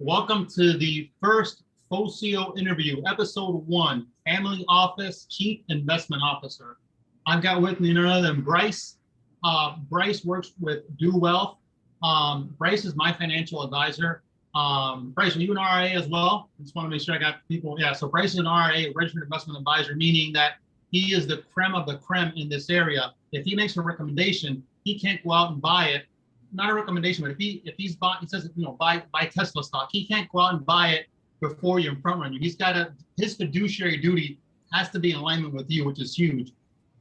Welcome to the first FOCIO interview, episode 1, Family Office Chief Investment Officer. I've got with me none other than Bryce. Bryce works with Do Wealth. Bryce is my financial advisor. Bryce, are you an RIA as well? I just want to make sure I got people. Yeah, so Bryce is an RIA, registered investment advisor, meaning that he is the creme of the creme in this area. If he makes a recommendation, he can't go out and buy it. Not a recommendation, but if he's bought, he says, buy Tesla stock. He can't go out and buy it before you and front run you. He's got his fiduciary duty has to be in alignment with you, which is huge.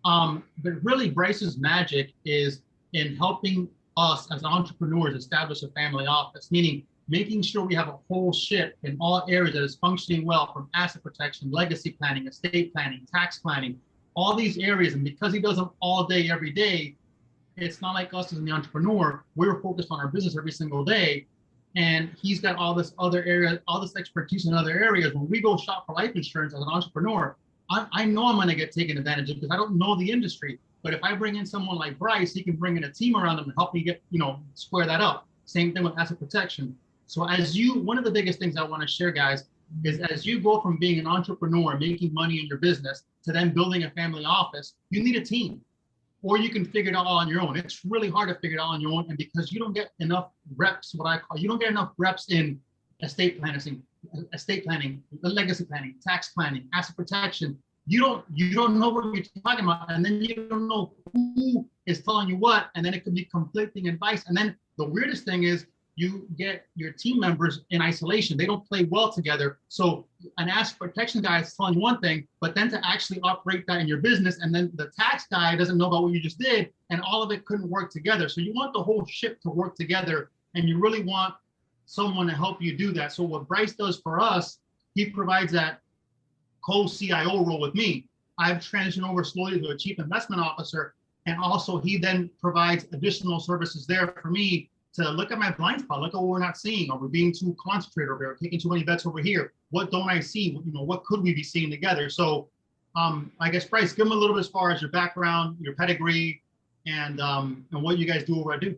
But really, Bryce's magic is in helping us as entrepreneurs establish a family office, meaning making sure we have a whole ship in all areas that is functioning well, from asset protection, legacy planning, estate planning, tax planning, all these areas. And because he does them all day, every day, it's not like us as an entrepreneur. We're focused on our business every single day. And he's got all this other area, all this expertise in other areas. When we go shop for life insurance as an entrepreneur, I know I'm going to get taken advantage of because I don't know the industry. But if I bring in someone like Bryce, he can bring in a team around him and help me get, square that up. Same thing with asset protection. So one of the biggest things I want to share, guys, is as you go from being an entrepreneur, making money in your business, to then building a family office, you need a team. Or you can figure it out on your own. It's really hard to figure it out on your own. And because you don't get enough reps, you don't get enough reps in estate planning, legacy planning, tax planning, asset protection, you don't know what you're talking about. And then you don't know who is telling you what, and then it could be conflicting advice. And then the weirdest thing is you get your team members in isolation. They don't play well together. So an asset protection guy is telling you one thing, but then to actually operate that in your business, and then the tax guy doesn't know about what you just did, and all of it couldn't work together. So you want the whole ship to work together, and you really want someone to help you do that. So what Bryce does for us, he provides that Co-CIO role with me. I've transitioned over slowly to a chief investment officer, and also he then provides additional services there for me to look at my blind spot, look at what we're not seeing. Are we being too concentrated over here, taking too many bets over here? What don't I see? What could we be seeing together? So I guess, Bryce, give them a little bit as far as your background, your pedigree, and what you guys do over at Do.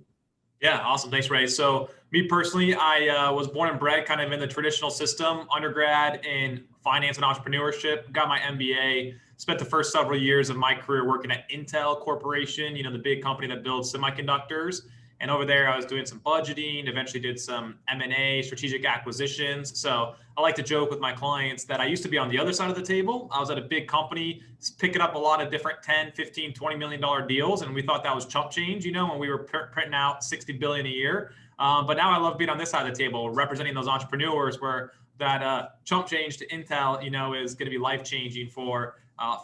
Yeah, awesome. Thanks, Ray. So me personally, I was born and bred kind of in the traditional system, undergrad in finance and entrepreneurship, got my MBA, spent the first several years of my career working at Intel Corporation, the big company that builds semiconductors. And over there, I was doing some budgeting, eventually did some M&A, strategic acquisitions. So I like to joke with my clients that I used to be on the other side of the table. I was at a big company picking up a lot of different 10, 15, $20 million deals. And we thought that was chump change, when we were printing out 60 billion a year. But now I love being on this side of the table, representing those entrepreneurs where that chump change to Intel, is going to be life-changing for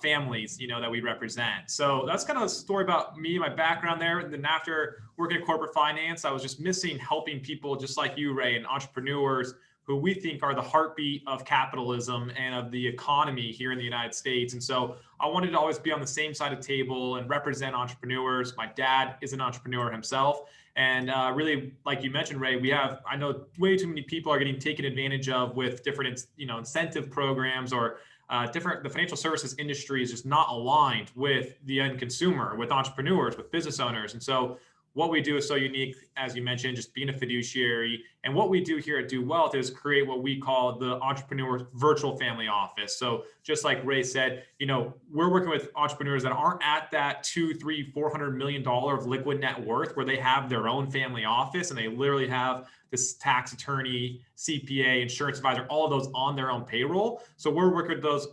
families, that we represent. So that's kind of a story about me, my background there. And then after working in corporate finance, I was just missing helping people just like you, Ray, and entrepreneurs who we think are the heartbeat of capitalism and of the economy here in the United States. And so I wanted to always be on the same side of the table and represent entrepreneurs. My dad is an entrepreneur himself. And really, like you mentioned, Ray, I know way too many people are getting taken advantage of with different, incentive programs or the financial services industry is just not aligned with the end consumer, with entrepreneurs, with business owners. And so what we do is so unique, as you mentioned, just being a fiduciary. And what we do here at Do Wealth is create what we call the entrepreneur virtual family office. So just like Ray said, we're working with entrepreneurs that aren't at that $200, $300, $400 million of liquid net worth where they have their own family office and they literally have this tax attorney, CPA, insurance advisor, all of those on their own payroll. So we're working with those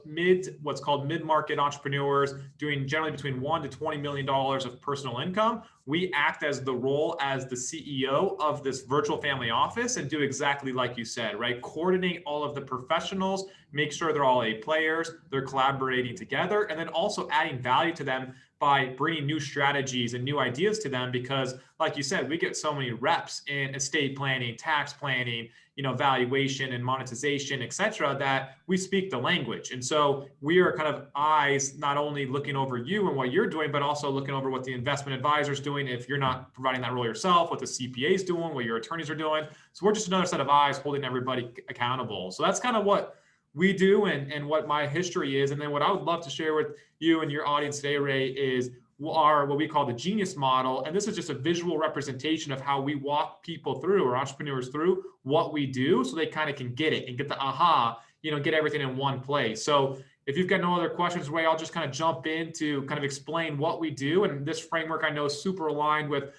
what's called mid-market entrepreneurs doing generally between $1 to $20 million of personal income. We act as the role as the CEO of this virtual family office and do exactly like you said, right? Coordinate all of the professionals, make sure they're all A players, they're collaborating together, and then also adding value to them by bringing new strategies and new ideas to them. Because like you said, we get so many reps in estate planning, tax planning, valuation and monetization, et cetera, that we speak the language. And so we are kind of eyes, not only looking over you and what you're doing, but also looking over what the investment advisor is doing. If you're not providing that role yourself, what the CPA is doing, what your attorneys are doing. So we're just another set of eyes holding everybody accountable. So that's kind of what we do and what my history is. And then what I would love to share with you and your audience today, Ray, is are what we call the genius model. And this is just a visual representation of how we walk people through, or entrepreneurs through, what we do, so they kind of can get it and get the aha, get everything in one place. So if you've got no other questions, Ray, I'll just kind of jump in to kind of explain what we do. And this framework I know is super aligned with,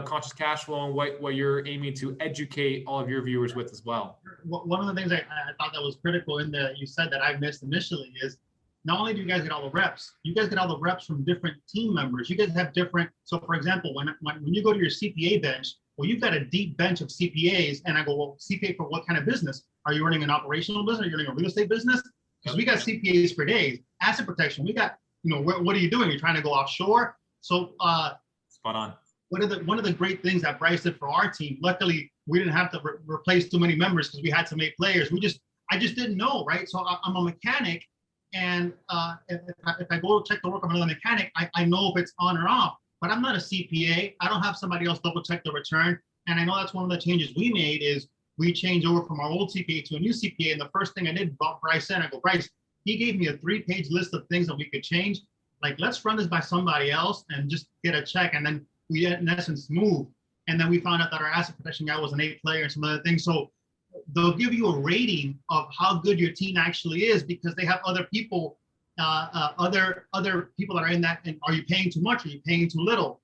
conscious cash flow and what you're aiming to educate all of your viewers with as well. One of the things I thought that was critical in you said that I missed initially is, not only do you guys get all the reps, you guys get all the reps from different team members. You guys have different, so for example, when you go to your CPA bench, well, you've got a deep bench of CPAs, and I go, well, CPA for what kind of business? Are you running an operational business? Are you running a real estate business? Because we got CPAs for days. Asset protection, we got, what are you doing? You're trying to go offshore? So spot on. One of the great things that Bryce did for our team, luckily we didn't have to replace too many members because we had to make players. I just didn't know, right? So I'm a mechanic, and if I go check the work of another mechanic, I know if it's on or off, but I'm not a CPA. I don't have somebody else double check the return. And I know that's one of the changes we made is we changed over from our old CPA to a new CPA. And the first thing I did, brought Bryce in, I go, Bryce, he gave me a 3-page list of things that we could change. Like, let's run this by somebody else and just get a check. And then we, in essence, move. And then we found out that our asset protection guy was an A player and some other things. So they'll give you a rating of how good your team actually is, because they have other people, other people that are in that. And are you paying too much? Are you paying too little?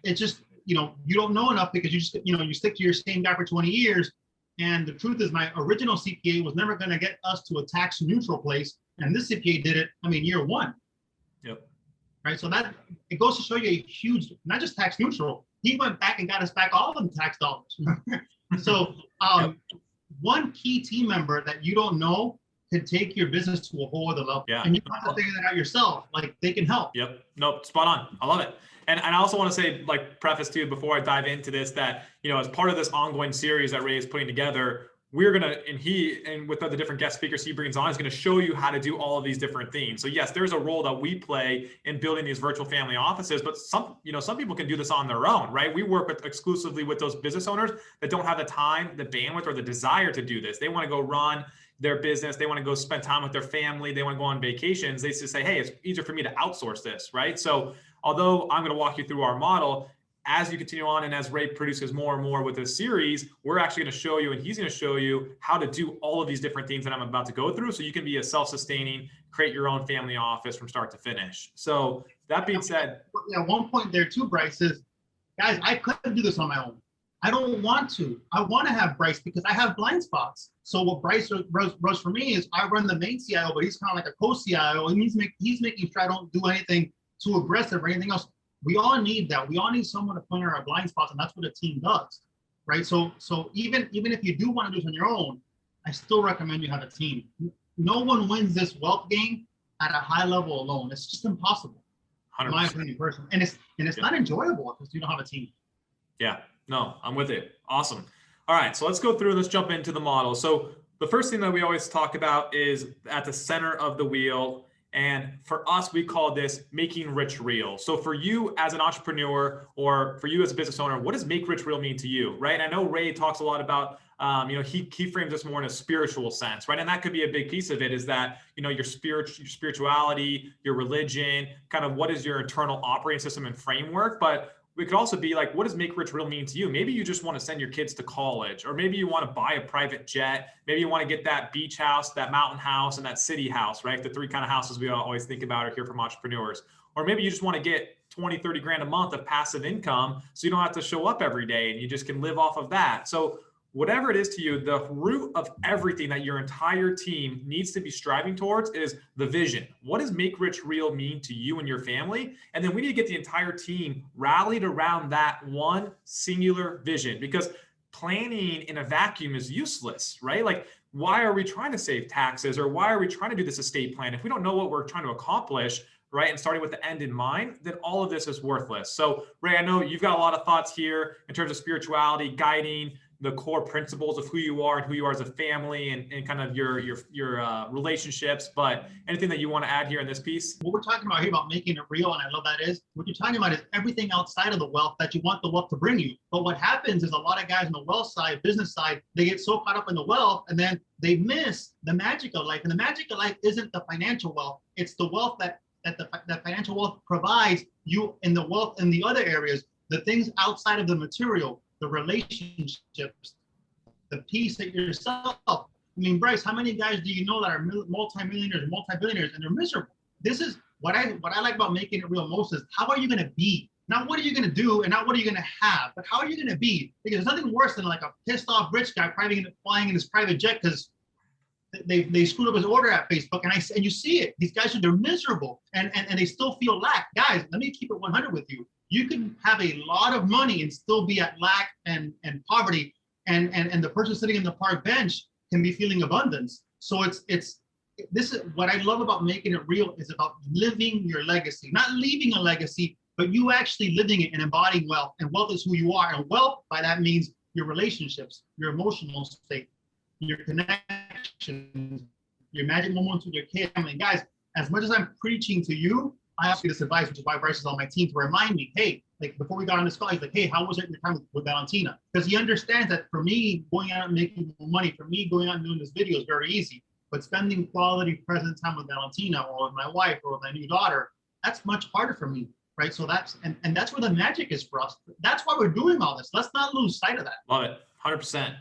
It's just, you don't know enough because you just, you stick to your same guy for 20 years. And the truth is, my original CPA was never going to get us to a tax neutral place. And this CPA did it, year one. Yep. Right. So that it goes to show you a huge, not just tax neutral. He went back and got us back all of them tax dollars. So Yep. One key team member that you don't know can take your business to a whole other level. Yeah. And you don't have to figure that out yourself. Like, they can help. Yep. Nope. Spot on. I love it. And I also want to say, like, preface too, before I dive into this, that, as part of this ongoing series that Ray is putting together, we're going to, and with the different guest speakers he brings on, is going to show you how to do all of these different things. So yes, there's a role that we play in building these virtual family offices, but some people can do this on their own, right? We work exclusively with those business owners that don't have the time, the bandwidth, or the desire to do this. They want to go run their business. They want to go spend time with their family. They want to go on vacations. They just say, hey, it's easier for me to outsource this, right? So although I'm going to walk you through our model, as you continue on and as Ray produces more and more with this series, we're actually going to show you, and he's going to show you how to do all of these different things that I'm about to go through, so you can be a self-sustaining, create your own family office from start to finish. So that being said, yeah, one point there too, Bryce, is, guys, I couldn't do this on my own. I don't want to. I want to have Bryce because I have blind spots. So what Bryce does for me is, I run the main CIO, but he's kind of like a co-CIO, and he's making sure I don't do anything too aggressive or anything else. We all need that. We all need someone to point out our blind spots, and that's what a team does, right? So even if you do want to do this on your own, I still recommend you have a team. No one wins this wealth game at a high level alone. It's just impossible, 100%. in my opinion, personally. And it's not enjoyable because you don't have a team. Yeah, no, I'm with it. Awesome. All right, so let's go through. Let's jump into the model. So the first thing that we always talk about is at the center of the wheel. And for us, we call this making rich real. So for you as an entrepreneur, or for you as a business owner, what does make rich real mean to you, right? I know Ray talks a lot about, he frames this more in a spiritual sense, right? And that could be a big piece of it, is that, your spirituality, your religion, kind of what is your internal operating system and framework. But we could also be like, what does make rich real mean to you? Maybe you just want to send your kids to college, or maybe you want to buy a private jet. Maybe you want to get that beach house, that mountain house, and that city house, right? The three kind of houses we always think about or hear from entrepreneurs. Or maybe you just want to get 20, 30 grand a month of passive income, so you don't have to show up every day and you just can live off of that. So whatever it is to you, the root of everything that your entire team needs to be striving towards is the vision. What does make rich real mean to you and your family? And then we need to get the entire team rallied around that one singular vision, because planning in a vacuum is useless, right? Like, why are we trying to save taxes, or why are we trying to do this estate plan if we don't know what we're trying to accomplish, right? And starting with the end in mind, then all of this is worthless. So Ray, I know you've got a lot of thoughts here in terms of spirituality, guiding the core principles of who you are and who you are as a family, and kind of your relationships. But anything that you want to add here in this piece? What we're talking about here about making it real, and I love that, is what you're talking about is everything outside of the wealth that you want the wealth to bring you. But what happens is, a lot of guys on the wealth side, business side, they get so caught up in the wealth, and then they miss the magic of life. And the magic of life isn't the financial wealth. It's the wealth that that financial wealth provides you in the wealth in the other areas, the things outside of the material, the relationships, the peace at yourself. I mean, Bryce, how many guys do you know that are multimillionaires, multi-billionaires, and they're miserable? This is what I like about making it real most is how are you going to be? Not what are you going to do, and not what are you going to have, but how are you going to be? Because there's nothing worse than like a pissed off rich guy flying in his private jet because they screwed up his order at Facebook, and you see it. These guys they're miserable, and they still feel lack. Guys, let me keep it 100 with you. You can have a lot of money and still be at lack and poverty, and the person sitting in the park bench can be feeling abundance. So this is what I love about making it real is about living your legacy, not leaving a legacy, but you actually living it and embodying wealth. And wealth is who you are. And wealth by that means your relationships, your emotional state, your connections, your magic moments with your kids. I mean, guys, as much as I'm preaching to you, I ask you this advice, which is why Bryce is on my team, to remind me, hey, like before we got on this call, he's like, hey, how was it your time with Valentina? Because he understands that for me, going out and making money, for me, going out and doing this video is very easy. But spending quality present time with Valentina or with my wife or with my new daughter, that's much harder for me, right? So that's where the magic is for us. That's why we're doing all this. Let's not lose sight of that. Love it, 100%.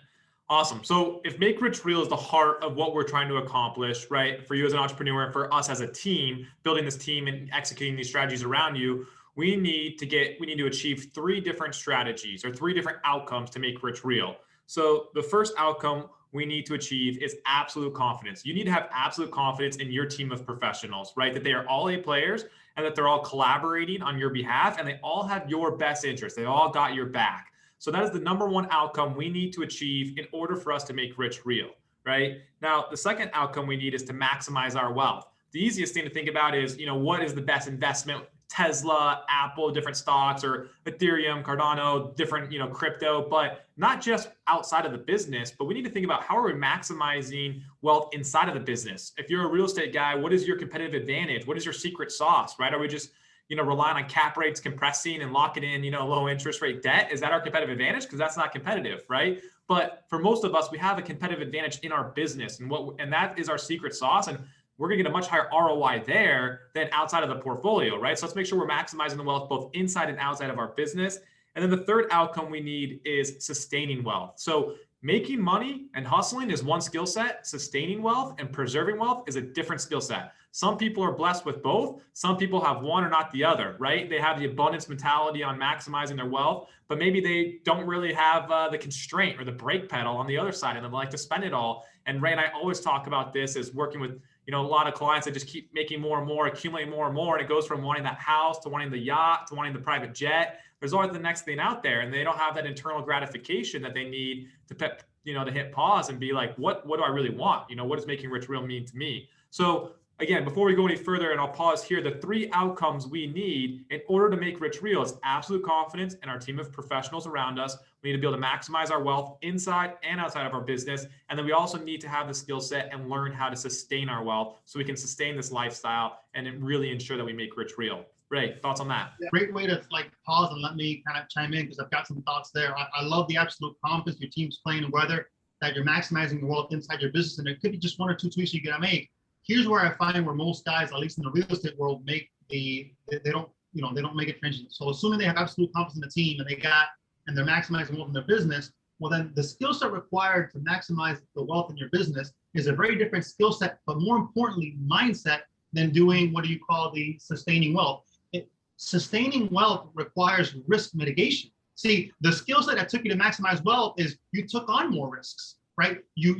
Awesome. So if Make Rich Real is the heart of what we're trying to accomplish, right? For you as an entrepreneur and for us as a team, building this team and executing these strategies around you, we need to achieve 3 different strategies or 3 different outcomes to make Rich Real. So the first outcome we need to achieve is absolute confidence. You need to have absolute confidence in your team of professionals, right? That they are all A players and that they're all collaborating on your behalf and they all have your best interest. They all got your back. So that is the number 1 outcome we need to achieve in order for us to make Rich real, right? Now, the second outcome we need is to maximize our wealth. The easiest thing to think about is, what is the best investment? Tesla, Apple, different stocks, or Ethereum, Cardano, different, crypto, but not just outside of the business, but we need to think about how are we maximizing wealth inside of the business. If you're a real estate guy, what is your competitive advantage? What is your secret sauce, right? Are we just, relying on cap rates compressing and locking in, low interest rate debt? Is that our competitive advantage? Because that's not competitive, right? But for most of us, we have a competitive advantage in our business, and that is our secret sauce. And we're going to get a much higher ROI there than outside of the portfolio, right? So let's make sure we're maximizing the wealth both inside and outside of our business. And then the third outcome we need is sustaining wealth. So making money and hustling is one skill set. Sustaining wealth and preserving wealth is a different skill set. Some people are blessed with both. Some people have one or not the other, right? They have the abundance mentality on maximizing their wealth, but maybe they don't really have the constraint or the brake pedal on the other side, and they like to spend it all. And Ray and I always talk about this as working with a lot of clients that just keep making more and more, accumulating more and more. And it goes from wanting that house to wanting the yacht to wanting the private jet. There's always the next thing out there. And they don't have that internal gratification that they need to hit pause and be like, what do I really want? What does making rich real mean to me? So again, before we go any further, and I'll pause here, the 3 outcomes we need in order to make rich real is absolute confidence in our team of professionals around us. We need to be able to maximize our wealth inside and outside of our business. And then we also need to have the skill set and learn how to sustain our wealth so we can sustain this lifestyle and really ensure that we make rich real. Ray, thoughts on that? Yeah, great way to pause and let me kind of chime in because I've got some thoughts there. I love the absolute confidence your team's playing, whether that you're maximizing your wealth inside your business. And it could be just 1 or 2 tweaks you gotta make. Here's where I find where most guys, at least in the real estate world, they don't make a transition. So assuming they have absolute confidence in the team and they're maximizing wealth in their business, well then the skill set required to maximize the wealth in your business is a very different skill set, but more importantly, mindset than doing what do you call the sustaining wealth. Sustaining wealth requires risk mitigation. See, the skill set that took you to maximize wealth is you took on more risks. Right? You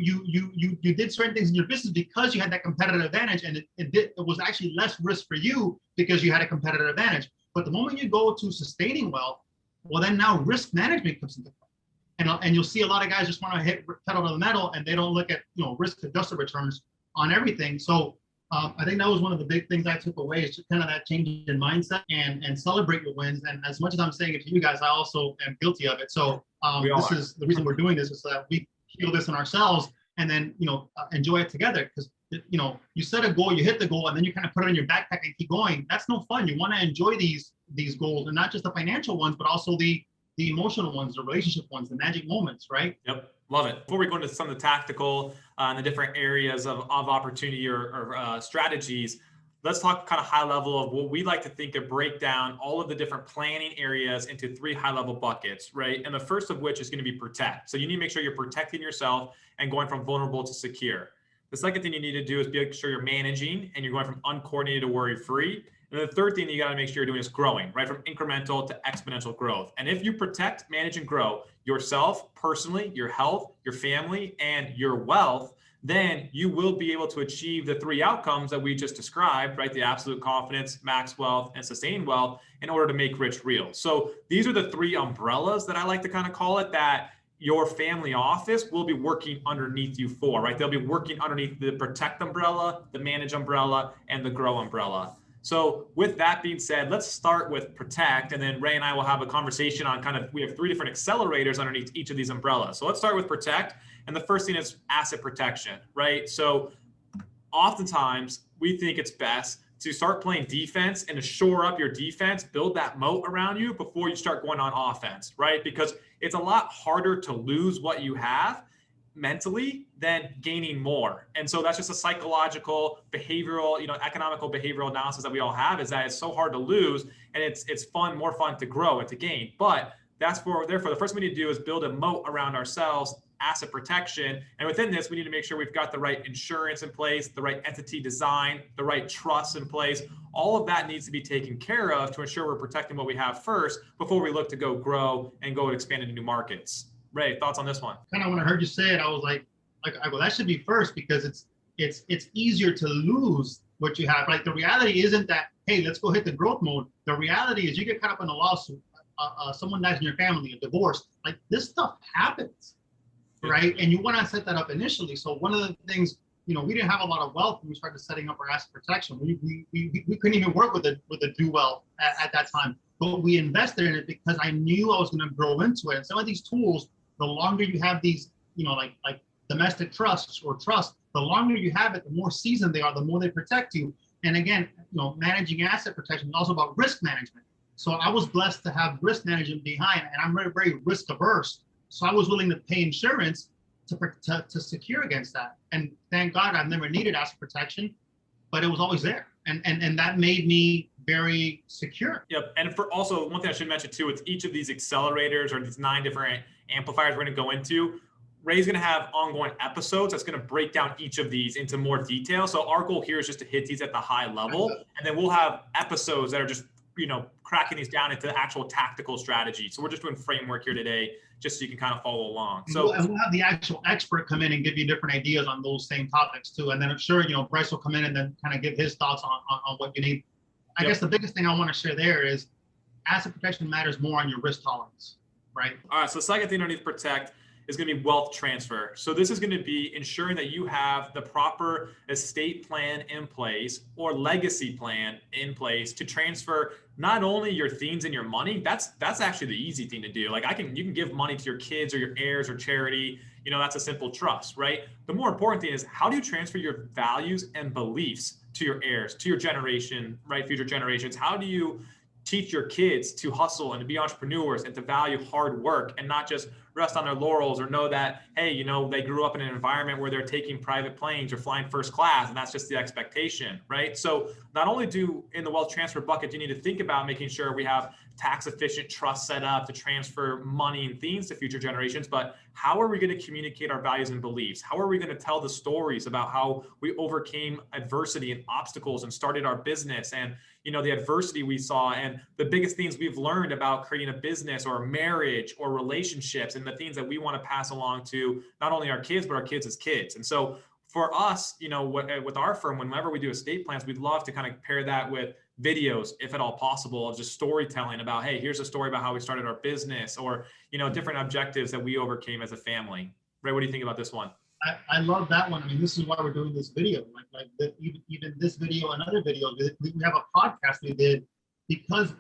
did certain things in your business because you had that competitive advantage, and it was actually less risk for you because you had a competitive advantage. But the moment you go to sustaining wealth, well, then now risk management comes into play. And you'll see a lot of guys just want to hit pedal to the metal and they don't look at risk adjusted returns on everything. So I think that was one of the big things I took away is just kind of that change in mindset and celebrate your wins. And as much as I'm saying it to you guys, I also am guilty of it. So this is the reason we're doing this is so that we heal this in ourselves and then enjoy it together, because you set a goal, you hit the goal, and then you kind of put it in your backpack and keep going. That's no fun. You want to enjoy these goals, and not just the financial ones, but also the emotional ones, the relationship ones, the magic moments, right? Yep, love it. Before we go into some of the tactical and the different areas of opportunity or strategies, let's talk kind of high level of what we like to think of, break down all of the different planning areas into 3 high level buckets, right? And the first of which is going to be protect. So you need to make sure you're protecting yourself and going from vulnerable to secure. The second thing you need to do is make sure you're managing and you're going from uncoordinated to worry free. And the third thing you got to make sure you're doing is growing, right? From incremental to exponential growth. And if you protect, manage, and grow yourself personally, your health, your family, and your wealth, then you will be able to achieve the 3 outcomes that we just described, right? The absolute confidence, max wealth, and sustained wealth in order to make rich real. So these are the 3 umbrellas that I like to kind of call it, that your family office will be working underneath you for, right? They'll be working underneath the protect umbrella, the manage umbrella, and the grow umbrella. So with that being said, let's start with protect, and then Ray and I will have a conversation on we have 3 different accelerators underneath each of these umbrellas. So let's start with protect. And the first thing is asset protection, right? So oftentimes we think it's best to start playing defense and to shore up your defense, build that moat around you before you start going on offense, right? Because it's a lot harder to lose what you have mentally than gaining more. And so that's just a psychological, behavioral, economical behavioral analysis that we all have, is that it's so hard to lose, and it's more fun to grow and to gain. But therefore, the first thing we need to do is build a moat around ourselves, asset protection. And within this, we need to make sure we've got the right insurance in place, the right entity design, the right trust in place. All of that needs to be taken care of to ensure we're protecting what we have first before we look to go grow and go and expand into new markets. Ray, thoughts on this one? Kind of when I heard you say it, I was like, well, that should be first, because it's easier to lose what you have. Like, the reality isn't that, hey, let's go hit the growth mode. The reality is you get caught up in a lawsuit, someone dies in your family, a divorce, like this stuff happens, right? And you want to set that up initially. So one of the things, we didn't have a lot of wealth when we started setting up our asset protection. We couldn't even work with a do wealth at that time, but we invested in it because I knew I was going to grow into it. And some of these tools, the longer you have these, like domestic trusts or trust, the longer you have it, the more seasoned they are, the more they protect you. And again, managing asset protection is also about risk management. So I was blessed to have risk management behind, and I'm very, very risk averse. So I was willing to pay insurance to secure against that. And thank God I've never needed asset protection, but it was always there. And that made me very secure. Yep. And for also, one thing I should mention too, it's each of these accelerators or these 9 different amplifiers we're going to go into. Ray's going to have ongoing episodes that's going to break down each of these into more detail. So our goal here is just to hit these at the high level. And then we'll have episodes that are just, cracking these down into actual tactical strategy. So we're just doing framework here today, just so you can kind of follow along. So and we'll have the actual expert come in and give you different ideas on those same topics too. And then I'm sure, Bryce will come in and then kind of give his thoughts on what you need. I guess the biggest thing I want to share there is asset protection matters more on your risk tolerance, right? All right. So the second thing underneath protect is going to be wealth transfer. So this is going to be ensuring that you have the proper estate plan in place or legacy plan in place to transfer not only your things and your money. That's actually the easy thing to do. Like you can give money to your kids or your heirs or charity. That's a simple trust, right? The more important thing is, how do you transfer your values and beliefs to your heirs, to your generation, right? Future generations. How do you teach your kids to hustle and to be entrepreneurs and to value hard work and not just rest on their laurels, or know that, hey, they grew up in an environment where they're taking private planes or flying first class, and that's just the expectation, right? So not only in the wealth transfer bucket, you need to think about making sure we have tax efficient trust set up to transfer money and things to future generations, but how are we going to communicate our values and beliefs? How are we going to tell the stories about how we overcame adversity and obstacles and started our business, and the adversity we saw, and the biggest things we've learned about creating a business or marriage or relationships, and the things that we want to pass along to not only our kids, but our kids' kids. And so for us, with our firm, whenever we do estate plans, we'd love to kind of pair that with videos, if at all possible, of just storytelling about, hey, here's a story about how we started our business, or, different objectives that we overcame as a family. Ray, what do you think about this one? I love that one. I mean, this is why we're doing this video. Even this video and other videos, we have a podcast we did, because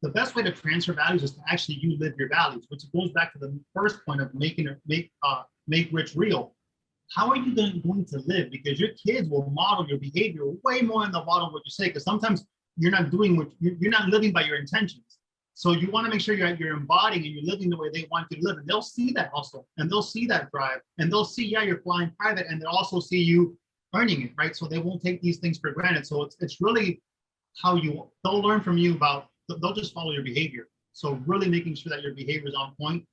the best way to transfer values is to actually you live your values, which goes back to the first point of make rich real. How are you going to live? Because your kids will model your behavior way more than they'll model what you say. Because sometimes you're not doing you're not living by your intentions. So you want to make sure you're embodying and you're living the way they want you to live, and they'll see that hustle, and they'll see that drive, and they'll see, you're flying private, and they'll also see you earning it, right? So they won't take these things for granted. So it's really how they'll learn from you they'll just follow your behavior. So really making sure that your behavior is on point.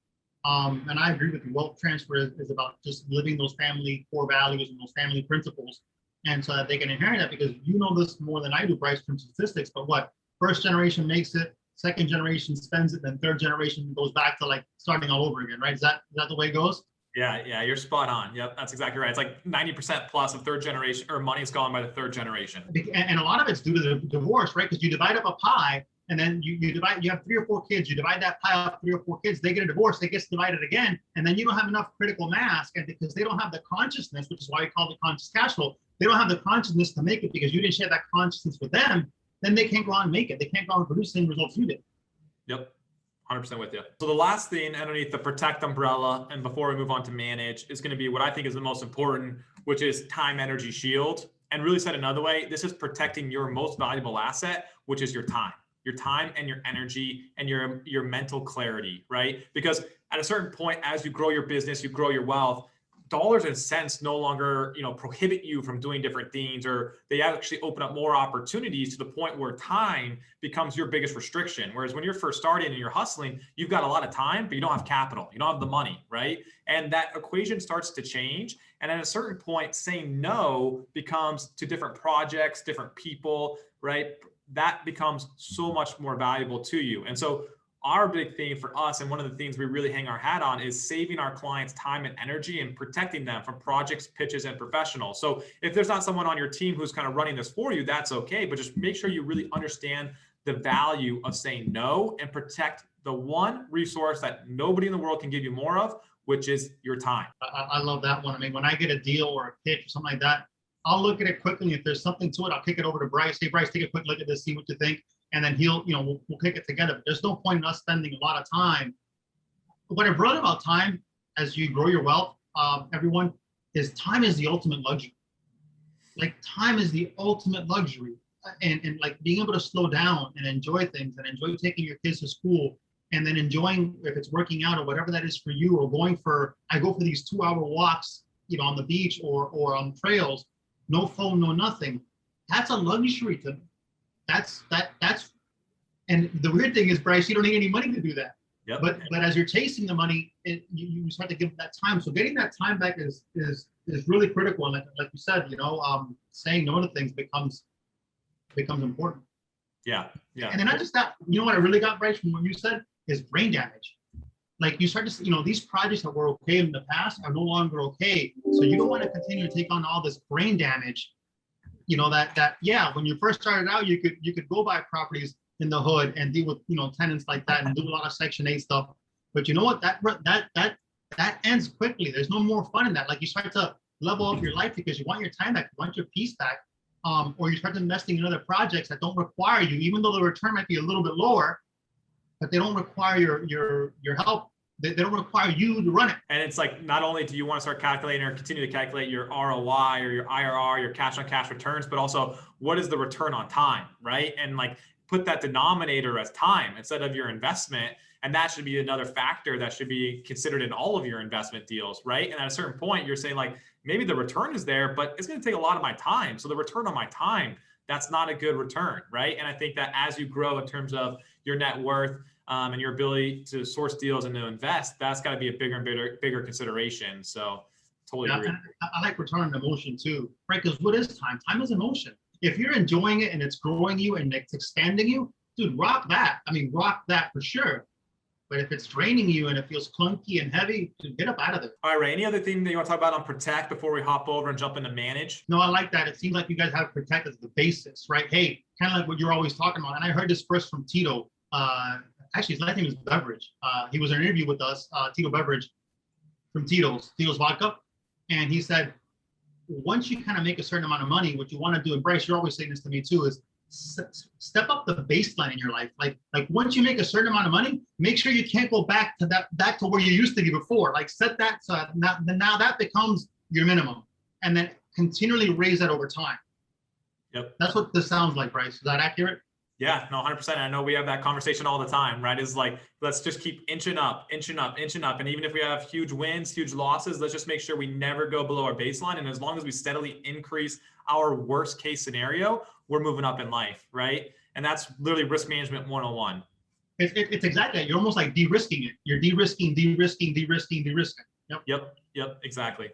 And I agree with you. Wealth transfer is about just living those family core values and those family principles, and so that they can inherit that. Because you know this more than I do, Bryce, from statistics. But what first generation makes it, second generation spends it, then third generation goes back to like starting all over again, right? Is that the way it goes? Yeah, you're spot on. Yep, that's exactly right. It's like 90% plus of third generation or money is gone by the third generation. And a lot of it's due to the divorce, right? Because you divide up a pie, and then you have 3 or 4 kids, you divide that pie up 3 or 4 kids, they get a divorce, they get divided again, and then you don't have enough critical mass, and because they don't have the consciousness, which is why we call it conscious cash flow, they don't have the consciousness to make it because you didn't share that consciousness with them, then they can't go on and make it. They can't go on and produce the same results you did. Yep. 100% with you. So the last thing underneath the protect umbrella, and before we move on to manage, is going to be what I think is the most important, which is time, energy, shield. And really said another way, this is protecting your most valuable asset, which is your time and your energy and your mental clarity, right? Because at a certain point, as you grow your business, you grow your wealth, dollars and cents no longer, prohibit you from doing different things, or they actually open up more opportunities to the point where time becomes your biggest restriction. Whereas when you're first starting and you're hustling, you've got a lot of time, but you don't have capital. You don't have the money, right? And that equation starts to change. And at a certain point, saying no becomes to different projects, different people, right? That becomes so much more valuable to you. And so our big thing for us, and one of the things we really hang our hat on, is saving our clients time and energy and protecting them from projects, pitches, and professionals. So if there's not someone on your team who's kind of running this for you, that's okay. But just make sure you really understand the value of saying no and protect the one resource that nobody in the world can give you more of, which is your time. I love that one. I mean, when I get a deal or a pitch or something like that, I'll look at it quickly. If there's something to it, I'll kick it over to Bryce. Hey, Bryce, take a quick look at this, see what you think. And then we'll kick it together. But there's no point in us spending a lot of time. But what I've learned about time as you grow your wealth, everyone, is time is the ultimate luxury. Like time is the ultimate luxury. And like being able to slow down and enjoy things and enjoy taking your kids to school and then enjoying, if it's working out or whatever that is for you, or I go for these 2-hour walks, on the beach or on trails, no phone, no nothing. That's a luxury to me. That's and the weird thing is, Bryce, you don't need any money to do that. Yep. But as you're chasing the money, you start to give that time. So getting that time back is really critical. And like you said, saying no to things becomes important. Yeah. And then not just that, what I really got, Bryce, from what you said is brain damage. Like you start to, these projects that were okay in the past are no longer okay. So you don't want to continue to take on all this brain damage. When you first started out, you could go buy properties in the hood and deal with tenants like that and do a lot of Section 8 stuff. But you know what? That ends quickly. There's no more fun in that. Like you start to level up your life because you want your time back, you want your peace back, or you start investing in other projects that don't require you, even though the return might be a little bit lower, but they don't require your help. They don't require you to run it. And it's like, not only do you want to start calculating or continue to calculate your ROI or your IRR, your cash on cash returns, but also what is the return on time, right? And like put that denominator as time instead of your investment. And that should be another factor that should be considered in all of your investment deals, right? And at a certain point, you're saying like, maybe the return is there, but it's going to take a lot of my time. So the return on my time, that's not a good return, right? And I think that as you grow in terms of your net worth, and your ability to source deals and to invest, that's got to be a bigger and bigger consideration. So totally agree. I like return on emotion too, right? Because what is time? Time is emotion. If you're enjoying it and it's growing you and it's expanding you, dude, rock that. I mean, rock that for sure. But if it's draining you and it feels clunky and heavy, dude, get up out of there. All right, Ray, any other thing that you want to talk about on protect before we hop over and jump into manage? No, I like that. It seems like you guys have protect as the basis, right? Hey, kind of like what you're always talking about. And I heard this first from Tito. Actually, his last name is Beverage. He was in an interview with us, Tito Beverage from Tito's Vodka. And he said, once you kind of make a certain amount of money, what you want to do, and Bryce, you're always saying this to me too, is step up the baseline in your life. Like once you make a certain amount of money, make sure you can't go back to where you used to be before. Like set that, so now that becomes your minimum. And then continually raise that over time. Yep. That's what this sounds like, Bryce. Is that accurate? Yeah, no, 100%. I know we have that conversation all the time, right? Is like, let's just keep inching up, inching up, inching up. And even if we have huge wins, huge losses, let's just make sure we never go below our baseline. And as long as we steadily increase our worst case scenario, we're moving up in life, right? And that's literally risk management 101. It's exactly that. You're almost like de-risking it. You're de-risking, de-risking, de-risking, de-risking. Yep, exactly.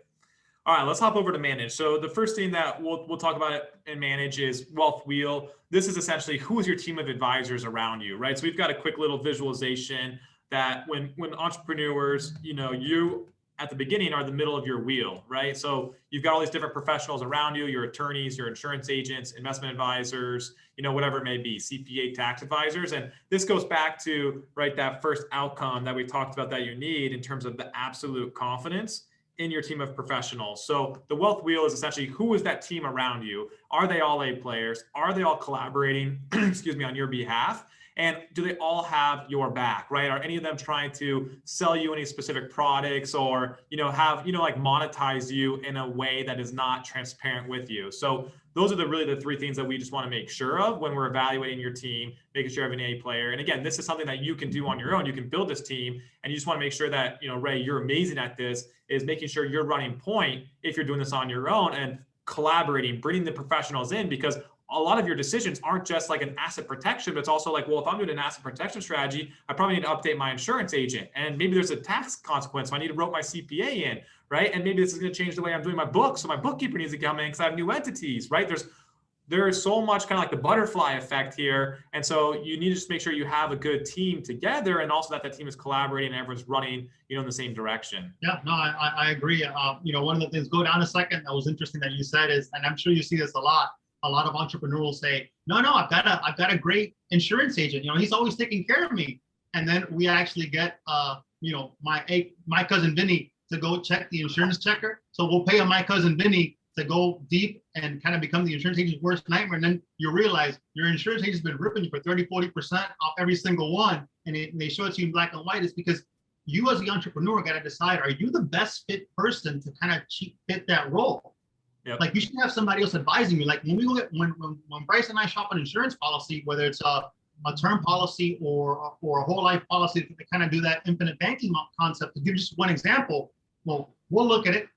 All right, let's hop over to manage. So the first thing that we'll talk about in manage is wealth wheel. This is essentially who is your team of advisors around you, right? So we've got a quick little visualization that when entrepreneurs, you at the beginning are the middle of your wheel, right? So you've got all these different professionals around you, your attorneys, your insurance agents, investment advisors, whatever it may be, CPA, tax advisors. And this goes back to, right, that first outcome that we talked about that you need in terms of the absolute confidence in your team of professionals. So the wealth wheel is essentially who is that team around you? Are they all A players? Are they all collaborating, on your behalf? And do they all have your back, right? Are any of them trying to sell you any specific products or, monetize you in a way that is not transparent with you? So those are really the three things that we just want to make sure of when we're evaluating your team, making sure you have an A player. And again, this is something that you can do on your own. You can build this team and you just want to make sure that, Ray, you're amazing at this, is making sure you're running point if you're doing this on your own and collaborating, bringing the professionals in, because a lot of your decisions aren't just like an asset protection, but it's also like, well, if I'm doing an asset protection strategy, I probably need to update my insurance agent. And maybe there's a tax consequence. So I need to rope my CPA in, right? And maybe this is going to change the way I'm doing my books. So my bookkeeper needs to come in because I have new entities, right? There is so much kind of like the butterfly effect here. And so you need to just make sure you have a good team together and also that team is collaborating and everyone's running, in the same direction. Yeah, no, I agree. One of the things, go down a second, that was interesting that you said is, and I'm sure you see this a lot of entrepreneurs say, no, I've got a great insurance agent. He's always taking care of me. And then we actually get, my cousin Vinny to go check the insurance checker. So we'll pay my cousin Vinny to go deep and kind of become the insurance agent's worst nightmare. And then you realize your insurance agent's been ripping you for 30-40% off every single one. And they show it to you in black and white. It's because you as the entrepreneur got to decide, are you the best fit person to kind of fit that role? Yep. Like you should have somebody else advising you. Like when we look at when Bryce and I shop an insurance policy, whether it's a term policy or a whole life policy, to kind of do that infinite banking concept. To give just one example, well, we'll look at it,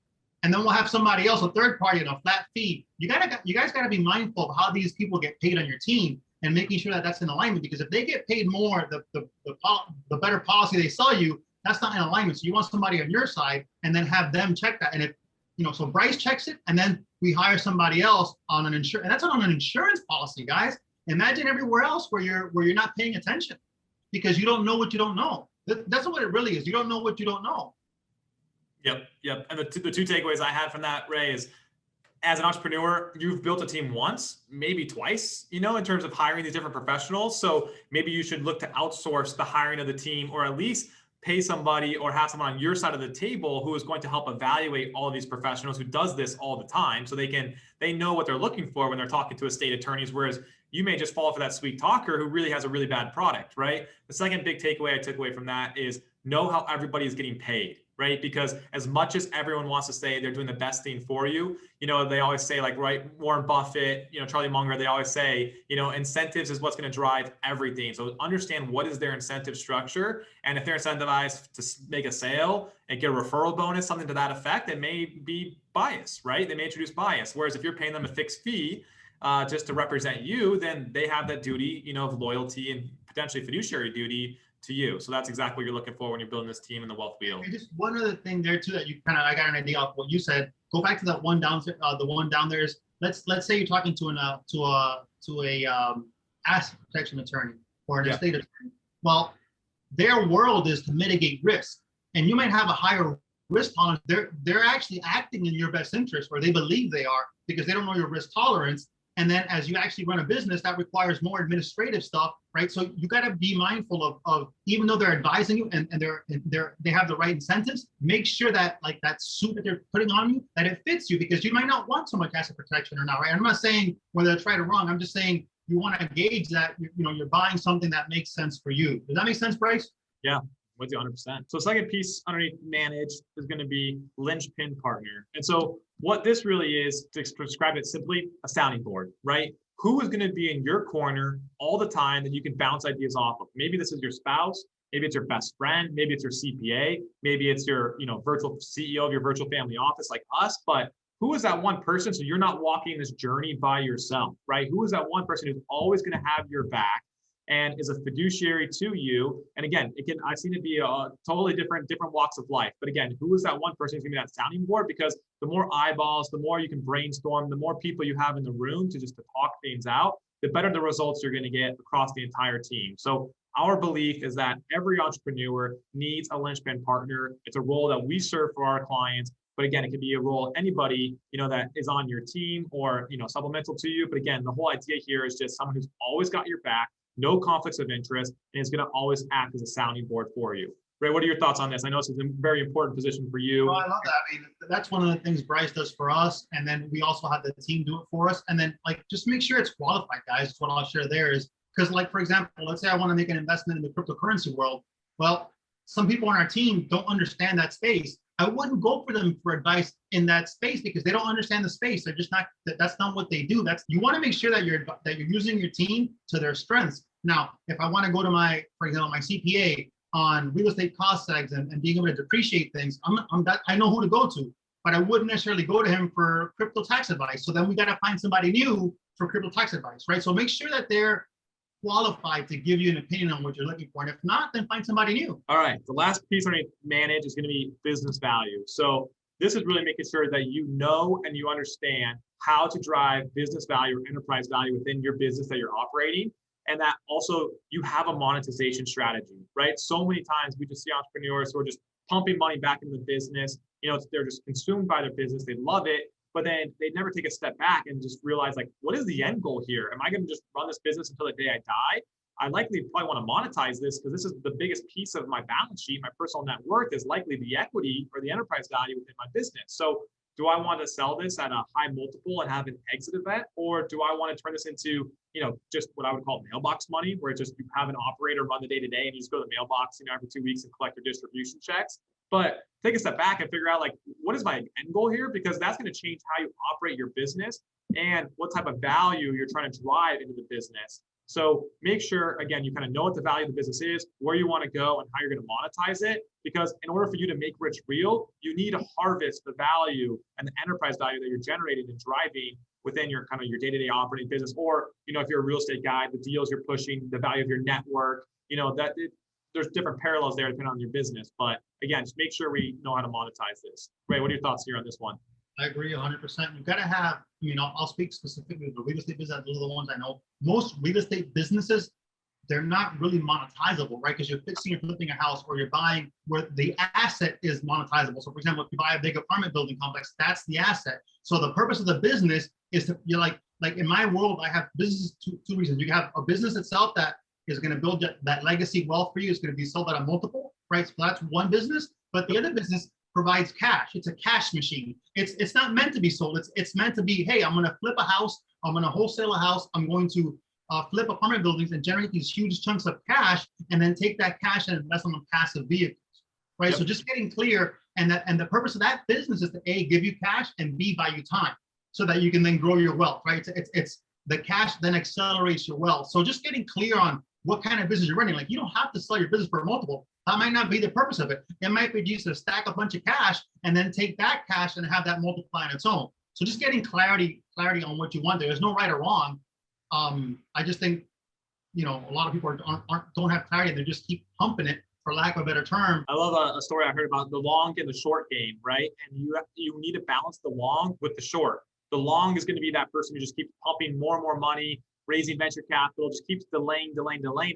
and then we'll have somebody else, a third party, on a flat fee. You guys got to be mindful of how these people get paid on your team and making sure that that's in alignment. Because if they get paid more, the better policy they sell you, that's not in alignment. So you want somebody on your side, and then have them check that. And if so Bryce checks it, and then we hire somebody else on an insurance, and that's on an insurance policy, guys. Imagine everywhere else where you're not paying attention because you don't know what you don't know. That's what it really is. You don't know what you don't know. Yep. And the two takeaways I had from that, Ray, is as an entrepreneur, you've built a team once, maybe twice, in terms of hiring these different professionals. So maybe you should look to outsource the hiring of the team, or at least pay somebody or have someone on your side of the table who is going to help evaluate all of these professionals, who does this all the time. So they know what they're looking for when they're talking to estate attorneys, whereas you may just fall for that sweet talker who really has a really bad product, right? The second big takeaway I took away from that is know how everybody is getting paid, right? Because as much as everyone wants to say they're doing the best thing for you, they always say, like, right, Warren Buffett, Charlie Munger, they always say, incentives is what's going to drive everything. So understand what is their incentive structure. And if they're incentivized to make a sale and get a referral bonus, something to that effect, it may be bias, right? They may introduce bias. Whereas if you're paying them a fixed fee just to represent you, then they have that duty, of loyalty and potentially fiduciary duty to you. So that's exactly what you're looking for when you're building this team in the wealth wheel. And just one other thing there too, that I got an idea of what you said. Go back to that one down. The one down there is, let's say you're talking to a asset protection attorney or an estate attorney. Well, their world is to mitigate risk, and you might have a higher risk tolerance. They're actually acting in your best interest, or they believe they are, because they don't know your risk tolerance. And then as you actually run a business, that requires more administrative stuff, right? So you got to be mindful of even though they're advising you and they have the right incentives, make sure that, like, that suit that they're putting on you, that it fits you, because you might not want so much asset protection or not, right? I'm not saying whether it's right or wrong. I'm just saying you want to gauge that you're buying something that makes sense for you. Does that make sense, Bryce? Yeah, with you 100%. So second piece underneath manage is going to be Linchpin partner. And so what this really is, to describe it simply, a sounding board, right? who is going to be in your corner all the time that you can bounce ideas off of. Maybe this is your spouse, maybe it's your best friend, maybe it's your CPA, maybe it's your, virtual CEO of your virtual family office like us, but who is that one person so you're not walking this journey by yourself, right? Who is that one person who's always going to have your back and is a fiduciary to you? And again, I've seen it be a totally different walks of life. But again, who is that one person who's gonna be that sounding board? Because the more eyeballs, the more you can brainstorm, the more people you have in the room to talk things out, the better the results you're gonna get across the entire team. So our belief is that every entrepreneur needs a linchpin partner. It's a role that we serve for our clients. But again, it could be a role anybody, that is on your team or, supplemental to you. But again, the whole idea here is just someone who's always got your back, no conflicts of interest, and is going to always act as a sounding board for you. Ray, what are your thoughts on this? I know this is a very important position for you. Oh, I love that. I mean, that's one of the things Bryce does for us. And then we also have the team do it for us. And then just make sure it's qualified, guys. That's what I'll share there is because for example, let's say I want to make an investment in the cryptocurrency world. Well, some people on our team don't understand that space. I wouldn't go for them for advice in that space because they don't understand the space. They're just not, that's not what they do. You want to make sure that you're using your team to their strengths. Now, if I want to go to for example, my CPA on real estate cost segs and being able to depreciate things, I know who to go to, but I wouldn't necessarily go to him for crypto tax advice. So then we got to find somebody new for crypto tax advice, right? So make sure that they're qualified to give you an opinion on what you're looking for. And if not, then find somebody new. All right. The last piece I need to manage is going to be business value. So this is really making sure that you know and you understand how to drive business value or enterprise value within your business that you're operating. And that also you have a monetization strategy, right? So many times we just see entrepreneurs who are just pumping money back into the business. They're just consumed by their business. They love it. But then they never take a step back and just realize, what is the end goal here? Am I going to just run this business until the day I die? I likely probably want to monetize this because this is the biggest piece of my balance sheet. My personal net worth is likely the equity or the enterprise value within my business. So do I want to sell this at a high multiple and have an exit event? Or do I want to turn this into, just what I would call mailbox money, where it's just you have an operator run the day-to-day and you just go to the mailbox, every 2 weeks and collect your distribution checks? But take a step back and figure out what is my end goal here? Because that's going to change how you operate your business and what type of value you're trying to drive into the business. So make sure, again, you kind of know what the value of the business is, where you want to go and how you're going to monetize it. Because in order for you to make rich real, you need to harvest the value and the enterprise value that you're generating and driving within your your day-to-day operating business. Or, if you're a real estate guy, the deals you're pushing, the value of your network, there's different parallels there depending on your business. But again, just make sure we know how to monetize this. Ray, what are your thoughts here on this one? I agree 100%. You've got to have, I'll speak specifically to the real estate business. Those are the ones I know. Most real estate businesses, they're not really monetizable, right? Because you're fixing or flipping a house or you're buying where the asset is monetizable. So for example, if you buy a big apartment building complex, that's the asset. So the purpose of the business is to, like in my world, I have businesses, two reasons. You have a business itself that is going to build that legacy wealth for you. It's going to be sold at a multiple, right? So that's one business. But the other business provides cash. It's a cash machine. It's not meant to be sold. It's meant to be, hey, I'm going to flip a house. I'm going to wholesale a house. I'm going to flip apartment buildings and generate these huge chunks of cash, and then take that cash and invest them in passive vehicles, right? Yep. So just getting clear, and the purpose of that business is to A, give you cash, and B, buy you time, so that you can then grow your wealth, right? It's the cash then accelerates your wealth. So just getting clear on what kind of business you're running. You don't have to sell your business for a multiple. That might not be the purpose of it. It might be just to stack a bunch of cash and then take that cash and have that multiply on its own. So just getting clarity on what you want there. There's no right or wrong. I just think, a lot of people don't have clarity. They just keep pumping it, for lack of a better term. I love a story I heard about the long and the short game, right? And you need to balance the long with the short. The long is going to be that person who just keeps pumping more and more money, raising venture capital, just keeps delaying, and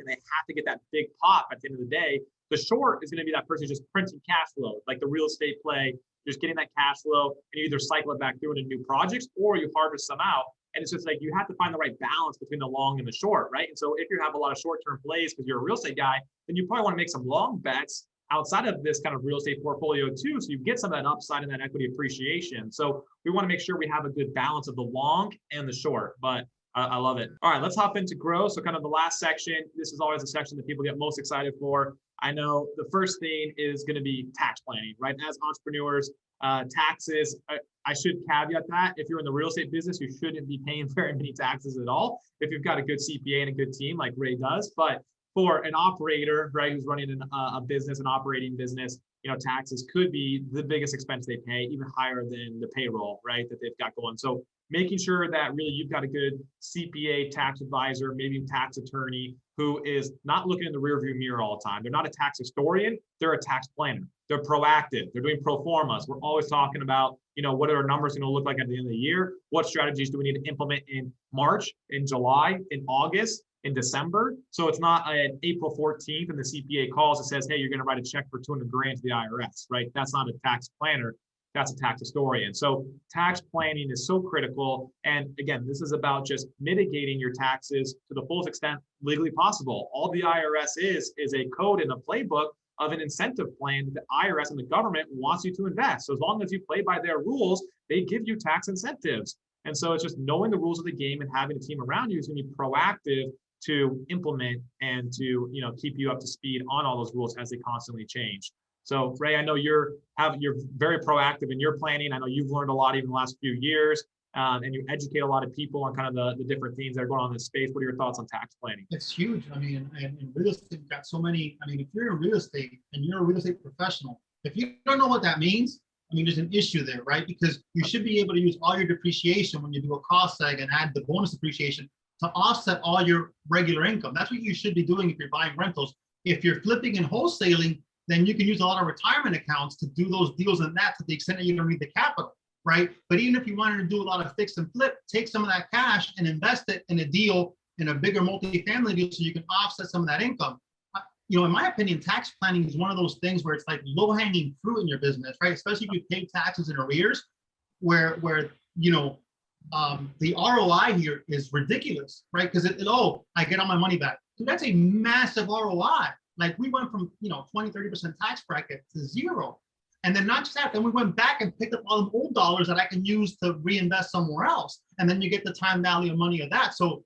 they have to get that big pop at the end of the day. The short is going to be that person just printing cash flow, like the real estate play, just getting that cash flow, and you either cycle it back through into new projects or you harvest some out. And it's just you have to find the right balance between the long and the short, right? And so if you have a lot of short-term plays because you're a real estate guy, then you probably want to make some long bets outside of this kind of real estate portfolio too, so you get some of that upside and that equity appreciation. So we want to make sure we have a good balance of the long and the short, but I love it. All right, let's hop into grow. So kind of the last section, this is always a section that people get most excited for. I know the first thing is going to be tax planning, right? As entrepreneurs, Taxes, I should caveat that if you're in the real estate business, you shouldn't be paying very many taxes at all if you've got a good CPA and a good team like Ray does. But for an operator, right, who's running a business, an operating business, taxes could be the biggest expense they pay, even higher than the payroll, right, that they've got going. So making sure that really you've got a good CPA, tax advisor, maybe tax attorney who is not looking in the rearview mirror all the time. They're not a tax historian, they're a tax planner. They're proactive. They're doing pro formas. We're always talking about, what are our numbers going to look like at the end of the year? What strategies do we need to implement in March, in July, in August, in December? So it's not an April 14th and the CPA calls and says, hey, you're going to write a check for 200 grand to the IRS, right? That's not a tax planner. That's a tax historian. So tax planning is so critical. And again, this is about just mitigating your taxes to the fullest extent legally possible. All the IRS is a code and a playbook of an incentive plan that the IRS and the government wants you to invest. So as long as you play by their rules, they give you tax incentives. And so it's just knowing the rules of the game and having a team around you is going to be proactive to implement and to keep you up to speed on all those rules as they constantly change. So Ray, I know you're very proactive in your planning. I know you've learned a lot even the last few years, and you educate a lot of people on kind of the different things that are going on in this space. What are your thoughts on tax planning? It's huge. I mean, and in real estate, you've got so many. I mean, if you're in real estate and you're a real estate professional, if you don't know what that means, I mean, there's an issue there, right? Because you should be able to use all your depreciation when you do a cost seg and add the bonus depreciation to offset all your regular income. That's what you should be doing if you're buying rentals. If you're flipping and wholesaling, then you can use a lot of retirement accounts to do those deals and that to the extent that you don't need the capital, right? But even if you wanted to do a lot of fix and flip, take some of that cash and invest it in a deal, in a bigger multifamily deal so you can offset some of that income. In my opinion, tax planning is one of those things where it's like low-hanging fruit in your business, right? Especially if you pay taxes in arrears, where the ROI here is ridiculous, right? Because I get all my money back. Dude, that's a massive ROI. Like we went from 20-30% tax bracket to zero. And then not just that, then we went back and picked up all the old dollars that I can use to reinvest somewhere else. And then you get the time value of money of that. So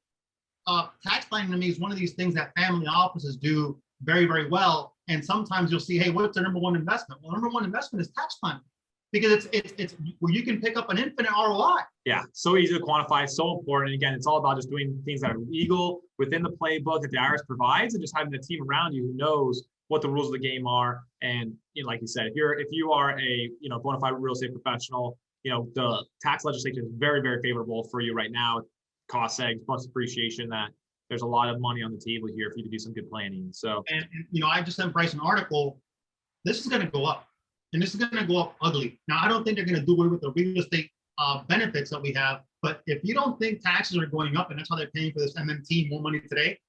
tax planning to me is one of these things that family offices do very, very well. And sometimes you'll see, hey, what's the number one investment? Well, number one investment is tax planning, because it's where you can pick up an infinite ROI. Yeah, so easy to quantify, so important. And again, it's all about just doing things that are legal within the playbook that the IRS provides, and just having a team around you who knows what the rules of the game are. And like you said, if you are a bona fide real estate professional, the tax legislation is very, very favorable for you right now. Cost segs plus appreciation, that there's a lot of money on the table here for you to do some good planning. So, and I just sent Bryce an article. This is going to go up. And this is going to go up ugly. Now, I don't think they're going to do away with the real estate benefits that we have. But if you don't think taxes are going up and that's how they're paying for this MMT more money today,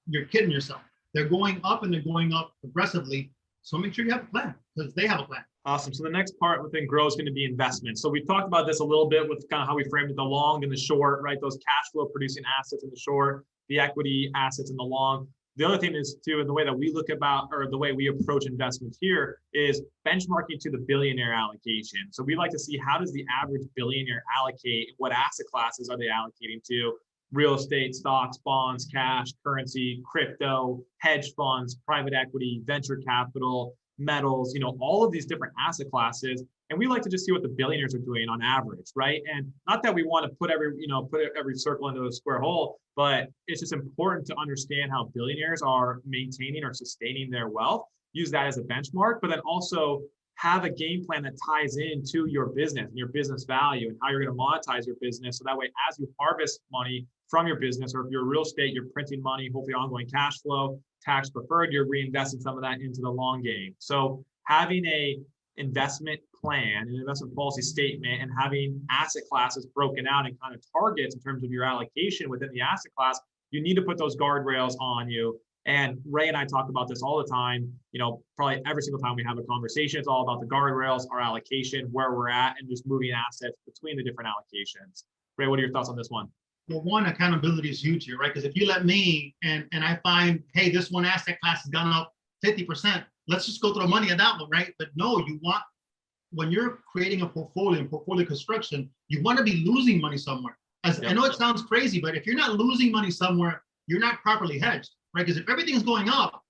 you're kidding yourself. They're going up and they're going up aggressively. So make sure you have a plan, because they have a plan. Awesome. So the next part within grow is going to be investment. So we talked about this a little bit with kind of how we framed it, the long and the short, right? Those cash flow producing assets in the short, the equity assets in the long. The other thing is too, and the way that we look about, or the way we approach investments here, is benchmarking to the billionaire allocation. So we like to see, how does the average billionaire allocate? What asset classes are they allocating to? Real estate, stocks, bonds, cash, currency, crypto, hedge funds, private equity, venture capital, metals, all of these different asset classes. And we like to just see what the billionaires are doing on average, right? And not that we want to put every circle into a square hole, but it's just important to understand how billionaires are maintaining or sustaining their wealth. Use that as a benchmark, but then also have a game plan that ties into your business and your business value and how you're going to monetize your business. So that way, as you harvest money from your business, or if you're real estate, you're printing money, hopefully ongoing cash flow, tax preferred, you're reinvesting some of that into the long game. So having a investment plan, an investment policy statement, and having asset classes broken out and kind of targets in terms of your allocation within the asset class, you need to put those guardrails on you. And Ray and I talk about this all the time, probably every single time we have a conversation. It's all about the guardrails, our allocation, where we're at, and just moving assets between the different allocations. Ray, what are your thoughts on this one? Well, one, accountability is huge here, right? Because if you let me and I find, hey, this one asset class has gone up 50%, let's just go throw money at that one, right? But no, when you're creating a portfolio and portfolio construction, you want to be losing money somewhere. I know it sounds crazy, but if you're not losing money somewhere, you're not properly hedged, right? Because if everything's going up,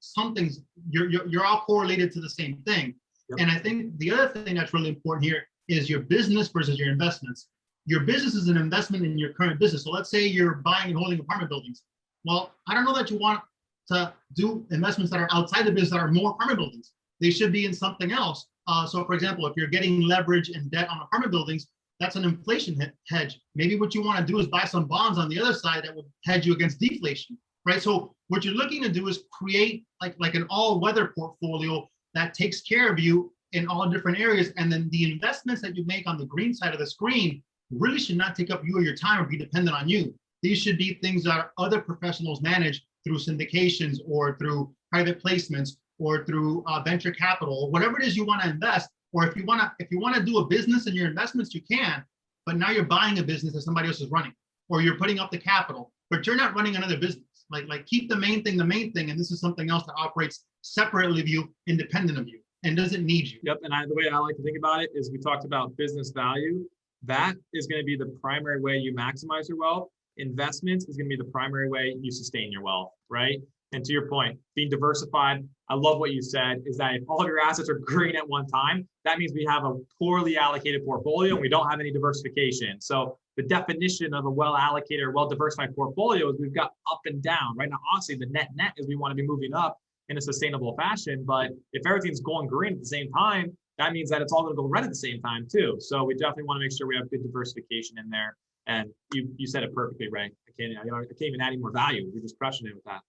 you're all correlated to the same thing. Yep. And I think the other thing that's really important here is your business versus your investments. Your business is an investment in your current business. So let's say you're buying and holding apartment buildings. Well, I don't know that you want to do investments that are outside the business that are more apartment buildings. They should be in something else. So for example, if you're getting leverage and debt on apartment buildings, that's an inflation hedge. Maybe what you want to do is buy some bonds on the other side that will hedge you against deflation, right? So what you're looking to do is create like an all-weather portfolio that takes care of you in all different areas. And then the investments that you make on the green side of the screen really should not take up you or your time or be dependent on you. These should be things that other professionals manage through syndications or through private placements or through venture capital, or whatever it is you want to invest. Or if you want to do a business in your investments, you can, but now you're buying a business that somebody else is running, or you're putting up the capital, but you're not running another business. Like keep the main thing, and this is something else that operates separately of you, independent of you, and doesn't need you. Yep, and the way I like to think about it is we talked about business value. That is going to be the primary way you maximize your wealth. Investments is going to be the primary way you sustain your wealth, right? And to your point, being diversified, I love what you said, is that if all of your assets are green at one time, that means we have a poorly allocated portfolio and we don't have any diversification. So the definition of a well-allocated or well-diversified portfolio is we've got up and down, right? Now, honestly, the net is we want to be moving up in a sustainable fashion, but if everything's going green at the same time, that means that it's all going to go red at the same time too. So we definitely want to make sure we have good diversification in there. And you said it perfectly, Ray. I can't even add any more value. You're just crushing it with that.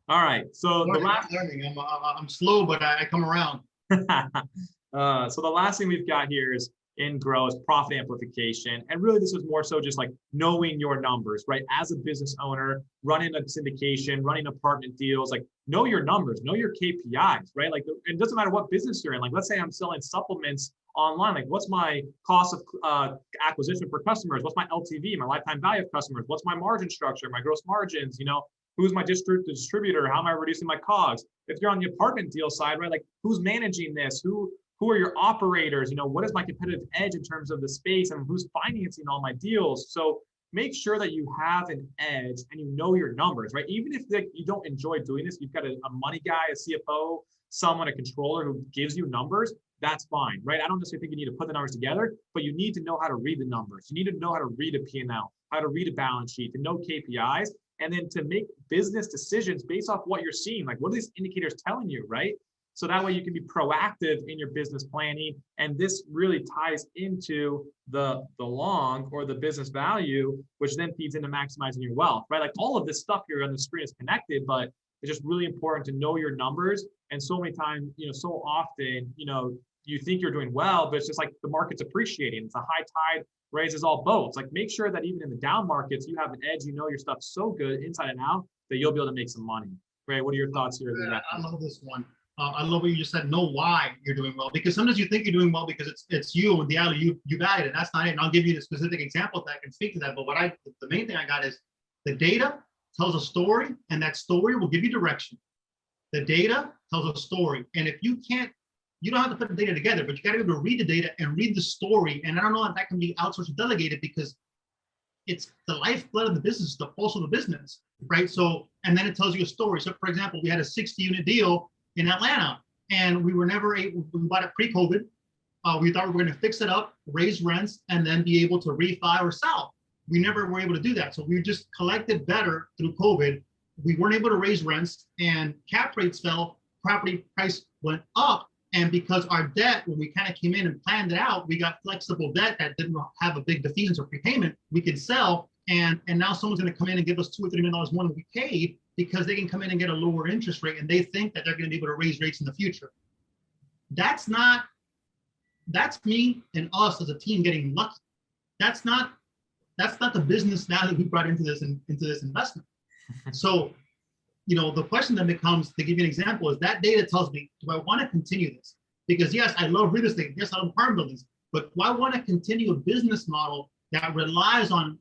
All right. So the last learning, I'm slow, but I come around. So the last thing we've got here is in grow is profit amplification. And really this is more so just like knowing your numbers, right? As a business owner, running a syndication, running apartment deals, like know your numbers, know your KPIs, right? Like it doesn't matter what business you're in. Like let's say I'm selling supplements online, like what's my cost of acquisition for customers? What's my LTV, my lifetime value of customers? What's my margin structure, my gross margins? You know, who's my distributor? How am I reducing my COGS? If you're on the apartment deal side, right? Like who's managing this? Who are your operators? You know, what is my competitive edge in terms of the space and who's financing all my deals? So make sure that you have an edge and you know your numbers, right? Even if you don't enjoy doing this, you've got a money guy, a CFO, someone, a controller who gives you numbers, that's fine, right? I don't necessarily think you need to put the numbers together, but you need to know how to read the numbers. You need to know how to read a P&L, how to read a balance sheet, to know KPIs, and then to make business decisions based off what you're seeing. Like, what are these indicators telling you, right? So that way you can be proactive in your business planning. And this really ties into the long or the business value, which then feeds into maximizing your wealth, right? Like all of this stuff here on the screen is connected, but it's just really important to know your numbers. And so many times, so often, you think you're doing well, but it's just like the market's appreciating. It's a high tide raises all boats. Like make sure that even in the down markets, you have an edge, your stuff so good inside and out that you'll be able to make some money. Ray, what are your thoughts here? I love this one. I love what you just said. Know why you're doing well, because sometimes you think you're doing well because it's you, and the other you got it, and that's not it. And I'll give you the specific example that can speak to that. But the main thing I got is the data tells a story, and that story will give you direction. The data tells a story, and if you can't, you don't have to put the data together, but you got to be able to read the data and read the story. And I don't know if that can be outsourced or delegated because it's the lifeblood of the business, the pulse of the business, right? So, and then it tells you a story. So, for example, we had a 60-unit deal in Atlanta, and we were never able. We bought it pre-COVID. We thought we were going to fix it up, raise rents, and then be able to refi or sell. We never were able to do that. So we just collected better through COVID. We weren't able to raise rents, and cap rates fell. Property price went up. And because our debt, when we kind of came in and planned it out, we got flexible debt that didn't have a big defeasance or prepayment. We could sell, and now someone's going to come in and give us $2 or $3 million more than we paid because they can come in and get a lower interest rate, and they think that they're going to be able to raise rates in the future. That's me and us as a team getting lucky. That's not the business now that we brought into this investment. So, the question that becomes, to give you an example, is that data tells me, do I want to continue this? Because yes, I love real estate. Yes, I love apartment buildings, but do I want to continue a business model that relies on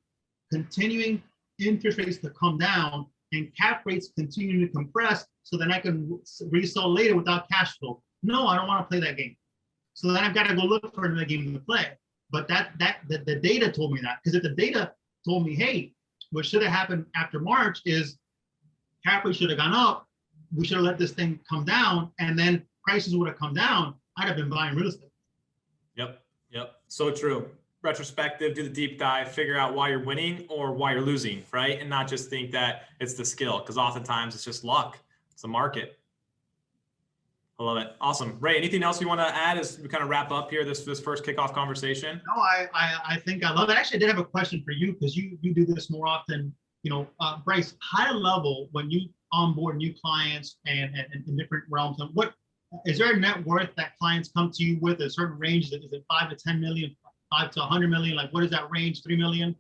continuing interest rates to come down and cap rates continue to compress so then I can resell later without cash flow? No, I don't want to play that game. So then I've got to go look for another game to play. But the data told me that, because if the data told me, hey, what should have happened after March is cap rate should have gone up, we should have let this thing come down, and then prices would have come down, I'd have been buying real estate. Yep. So true. Retrospective, do the deep dive, figure out why you're winning or why you're losing, right? And not just think that it's the skill, because oftentimes it's just luck. It's the market. I love it. Awesome. Ray, anything else you want to add as we kind of wrap up here, this first kickoff conversation? No, I think I love it. Actually, I did have a question for you because you do this more often. Bryce, high level, when you onboard new clients and in different realms, and what is there a net worth that clients come to you with, a certain range? Is it 5 to 10 million, 5 to 100 million? Like, what is that range? 3 million?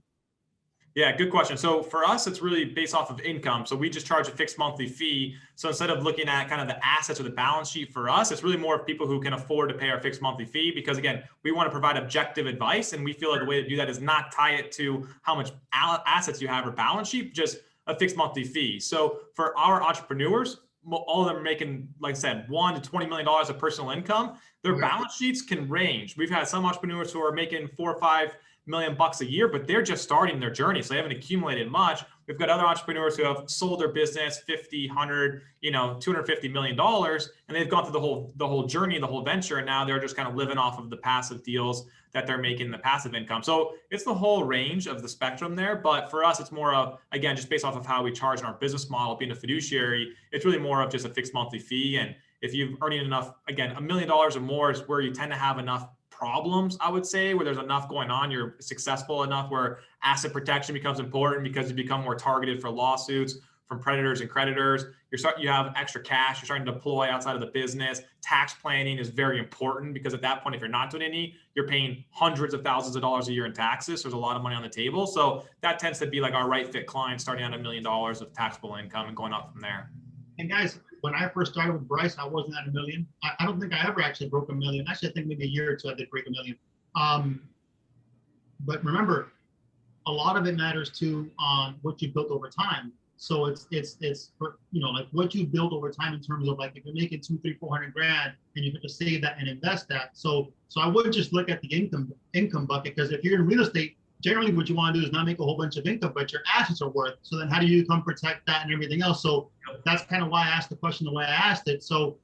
Yeah, good question. So for us, it's really based off of income. So we just charge a fixed monthly fee. So instead of looking at kind of the assets or the balance sheet for us, it's really more of people who can afford to pay our fixed monthly fee, because again, we want to provide objective advice. And we feel like the way to do that is not tie it to how much assets you have or balance sheet, just a fixed monthly fee. So for our entrepreneurs, all of them are making, like I said, $1 to $20 million of personal income. Their balance sheets can range. We've had some entrepreneurs who are making $4 or $5 million a year, but they're just starting their journey. So they haven't accumulated much. We've got other entrepreneurs who have sold their business 50, 100, $250 million, and they've gone through the whole journey, the whole venture. And now they're just kind of living off of the passive deals that they're making, the passive income. So it's the whole range of the spectrum there. But for us, it's more of, again, just based off of how we charge in our business model, being a fiduciary, it's really more of just a fixed monthly fee. And if you're earning enough, again, $1 million or more is where you tend to have enough problems, I would say, where there's enough going on, you're successful enough where asset protection becomes important because you become more targeted for lawsuits from predators and creditors. You have extra cash you're starting to deploy outside of the business. Tax planning is very important because at that point, if you're not doing any, you're paying hundreds of thousands of dollars a year in taxes. So there's a lot of money on the table. So that tends to be like our right fit clients starting at $1 million of taxable income and going up from there. And guys, when I first started with Bryce, I wasn't at $1 million. I don't think I ever actually broke $1 million. Actually, I think maybe a year or two I did break $1 million. But remember, a lot of it matters too on what you built over time. So it's like what you build over time in terms of like if you're making 200, 300, 400 grand and you have to save that and invest that. So I wouldn't just look at the income bucket, because if you're in real estate, generally what you want to do is not make a whole bunch of income, but your assets are worth. So then how do you come protect that and everything else? So that's kind of why I asked the question the way I asked it. So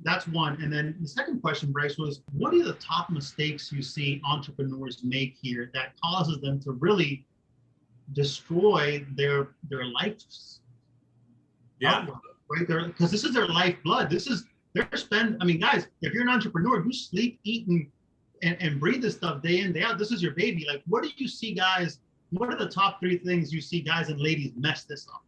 that's one. And then the second question, Bryce, was what are the top mistakes you see entrepreneurs make here that causes them to really destroy their lives? Yeah. Right there, because this is their lifeblood. This is their spend. I mean, guys, if you're an entrepreneur, you sleep, eat, and breathe this stuff day in, day out. This is your baby. Like, what do you see, guys? What are the top 3 things you see guys and ladies mess this up?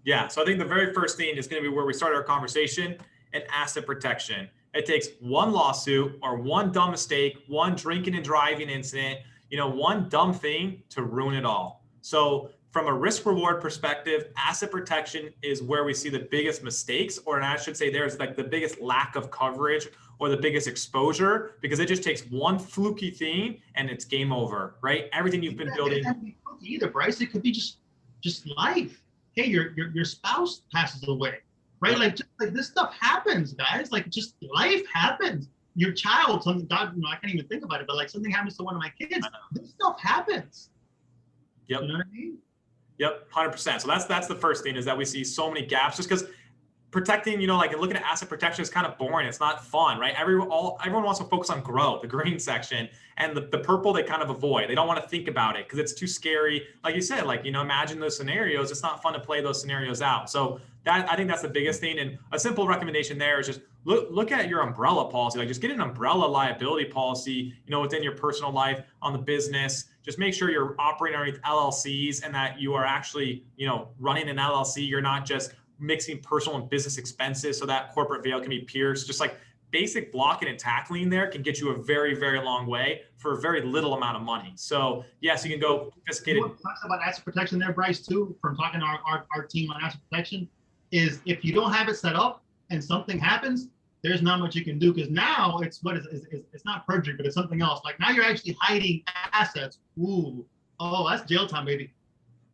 Yeah. So I think the very first thing is going to be where we started our conversation, and asset protection. It takes one lawsuit or one dumb mistake, one drinking and driving incident, one dumb thing to ruin it all. So from a risk reward perspective, asset protection is where we see the biggest mistakes, or I should say there's like the biggest lack of coverage or the biggest exposure, because it just takes one fluky thing and it's game over, right? Everything you've been building. It doesn't have to be fluky either, Bryce. It could be just life. Hey, your spouse passes away, right? Like just like this stuff happens, guys. Like just life happens. Your child, something, God, I can't even think about it, but like something happens to one of my kids. This stuff happens. Yep. You know what I mean? Yep, 100%. So that's the first thing, is that we see so many gaps just because protecting, like looking at asset protection is kind of boring. It's not fun, right? Everyone wants to focus on growth, the green section, and the purple they kind of avoid. They don't want to think about it because it's too scary. Like you said, imagine those scenarios. It's not fun to play those scenarios out. So I think that's the biggest thing. And a simple recommendation there is just look at your umbrella policy. Like just get an umbrella liability policy, within your personal life, on the business. Just make sure you're operating underneath LLCs and that you are actually, running an LLC. You're not just mixing personal and business expenses so that corporate veil can be pierced. Just like basic blocking and tackling there can get you a very, very long way for a very little amount of money. So yes, you can go sophisticated. What talks about asset protection there, Bryce, too, from talking to our team on asset protection, is if you don't have it set up and something happens, there's not much you can do, because now it's not perjury, but it's something else. Like now you're actually hiding assets. Ooh, oh, that's jail time, baby.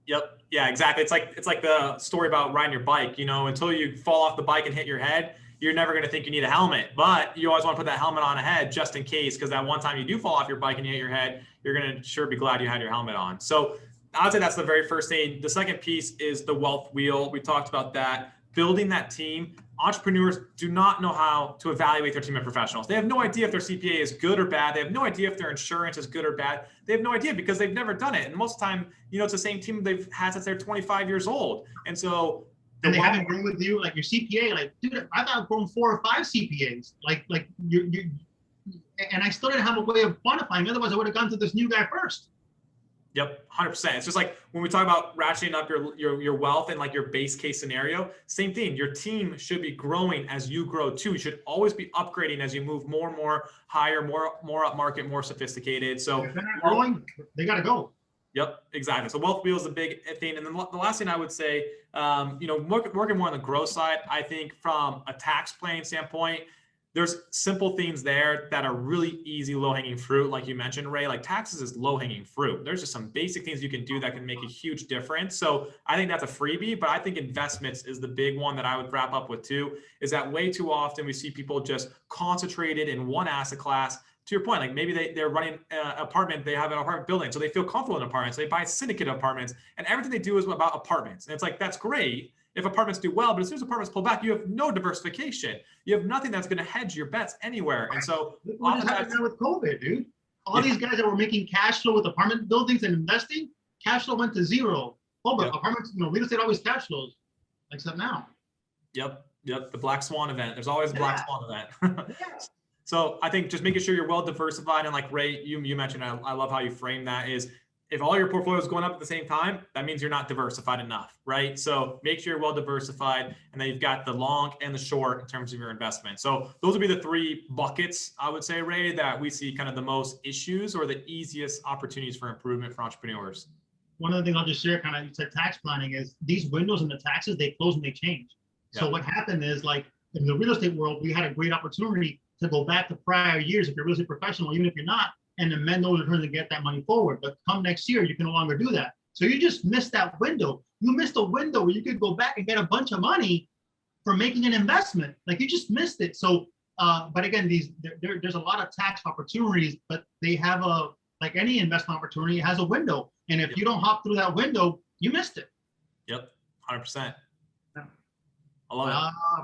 Yep. Yeah, exactly. It's like the story about riding your bike, until you fall off the bike and hit your head, you're never going to think you need a helmet, but you always want to put that helmet on ahead just in case, because that one time you do fall off your bike and you hit your head, you're going to sure be glad you had your helmet on. So I'd say that's the very first thing. The second piece is the wealth wheel. We talked about that. building that team. Entrepreneurs do not know how to evaluate their team of professionals. They have no idea if their CPA is good or bad. They have no idea if their insurance is good or bad. They have no idea because they've never done it. And most of the time, it's the same team they've had since they're 25 years old. And so they haven't grown with you, like your CPA, like, dude, I've outgrown 4 or 5 CPAs. Like you, and I still didn't have a way of quantifying. Otherwise, I would have gone to this new guy first. Yep, 100%. It's just like when we talk about ratcheting up your wealth and like your base case scenario, same thing. Your team should be growing as you grow too. You should always be upgrading as you move more and more higher, more up market, more sophisticated. So if they're not growing, they got to go. Yep, exactly. So wealth wheel is a big thing. And then the last thing I would say, working more on the growth side, I think from a tax planning standpoint, there's simple things there that are really easy, low-hanging fruit. Like you mentioned, Ray, like taxes is low-hanging fruit. There's just some basic things you can do that can make a huge difference. So I think that's a freebie, but I think investments is the big one that I would wrap up with too, is that way too often we see people just concentrated in one asset class. To your point, like maybe they're running an apartment, they have an apartment building, so they feel comfortable in apartments. They buy syndicate apartments, and everything they do is about apartments. And it's like, that's great if apartments do well, but as soon as apartments pull back, you have no diversification. You have nothing that's going to hedge your bets anywhere. And so what just happened with COVID, dude? All these guys that were making cash flow with apartment buildings and investing, cash flow went to zero. Oh, but apartments, real estate always cash flows, except now. Yep. The black swan event. There's always a black swan event. So I think just making sure you're well diversified, and like Ray, you mentioned, I love how you frame that, is if all your portfolio is going up at the same time, that means you're not diversified enough, right? So make sure you're well diversified, and then you've got the long and the short in terms of your investment. So those would be the 3 buckets, I would say, Ray, that we see kind of the most issues or the easiest opportunities for improvement for entrepreneurs. One of the things I'll just share, kind of, you said tax planning, is these windows in the taxes, they close and they change. So what happened is, like in the real estate world, we had a great opportunity to go back to prior years if you're a real estate professional, even if you're not, and amend those returns and get that money forward. But come next year, you can no longer do that. So you just missed that window. You missed a window where you could go back and get a bunch of money for making an investment. Like, you just missed it. So, but again, there's a lot of tax opportunities, but they have like any investment opportunity, it has a window. And if you don't hop through that window, you missed it. Yep, 100%. I love it.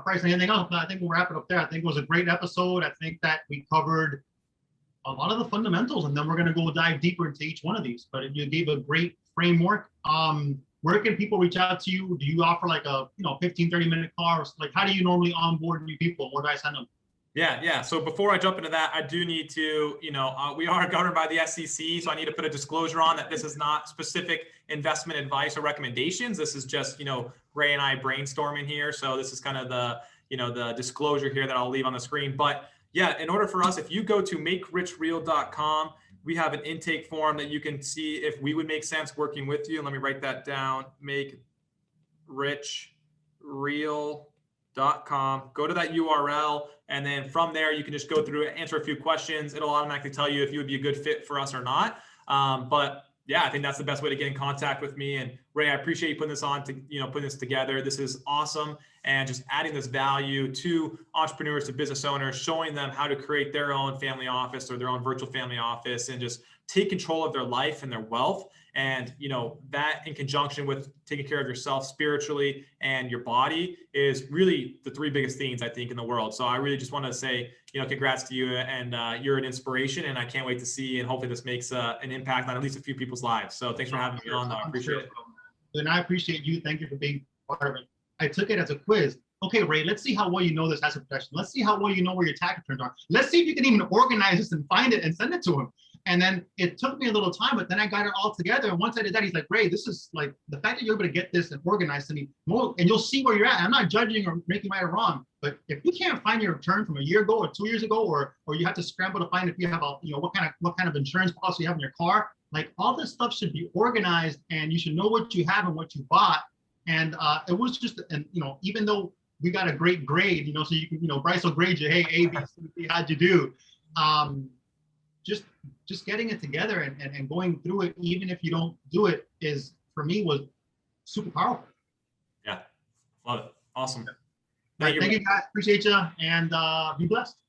Bryce, anything else? I think we'll wrap it up there. I think it was a great episode. I think that we covered a lot of the fundamentals, and then we're going to go dive deeper into each one of these. But you gave a great framework. Where can people reach out to you? Do you offer like a 15, 30-minute call? Like, how do you normally onboard new people? Where do I send them? Yeah. So before I jump into that, I do need to, we are governed by the SEC, so I need to put a disclosure on that this is not specific investment advice or recommendations. This is just, Ray and I brainstorming here. So this is kind of the, the disclosure here that I'll leave on the screen. But yeah, in order for us, if you go to makerichreal.com, we have an intake form that you can see if we would make sense working with you. And let me write that down, makerichreal.com. Go to that URL. And then from there, you can just go through it, answer a few questions. It'll automatically tell you if you would be a good fit for us or not. But yeah, I think that's the best way to get in contact with me. And Ray, I appreciate you putting this on to, putting this together. This is awesome. And just adding this value to entrepreneurs, to business owners, showing them how to create their own family office or their own virtual family office and just take control of their life and their wealth. And, that in conjunction with taking care of yourself spiritually and your body is really the 3 biggest things I think in the world. So I really just want to say, congrats to you, and you're an inspiration, and I can't wait to see, and hopefully this makes an impact on at least a few people's lives. So thanks for having me on, though. I appreciate it. And I appreciate you. Thank you for being part of it. I took it as a quiz. Okay, Ray, let's see how well you know this as a professional. Let's see how well you know where your tax returns are. Let's see if you can even organize this and find it and send it to him. And then it took me a little time, but then I got it all together. And once I did that, he's like, Ray, this is like the fact that you're able to get this and organize to me more, and you'll see where you're at. I'm not judging or making right or wrong, but if you can't find your return from a year ago or 2 years ago, or you have to scramble to find if you have what kind of insurance policy you have in your car, like all this stuff should be organized, and you should know what you have and what you bought. And it was just, and even though we got a great grade, so you can, Bryce will grade you, hey, A, B, C, how'd you do? Just getting it together and going through it, even if you don't do it, is, for me, was super powerful. Yeah, love it. Awesome. Thank you guys. Appreciate you, and be blessed.